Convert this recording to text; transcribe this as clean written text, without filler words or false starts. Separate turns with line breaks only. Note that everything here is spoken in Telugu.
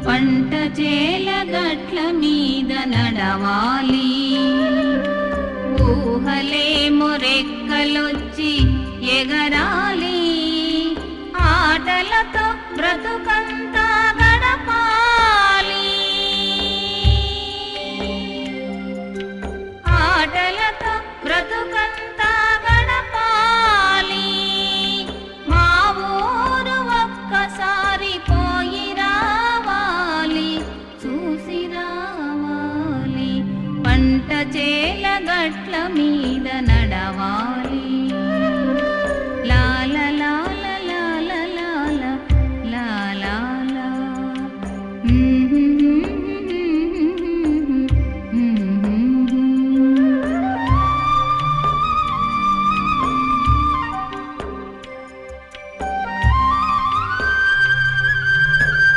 పంట చేల గట్ల మీద నడవాలి. ఊహలేమో రెక్కలొచ్చి ఎగరాలి. ఆటలతో బ్రతుకంతా గడపాలి. ఆటలతో బ్రతుకంతా గడపాలి. మా ఊరు ఒక్కసారి పోయి రావాలి, చూసి రావాలి. పంట చేల గట్ల మీద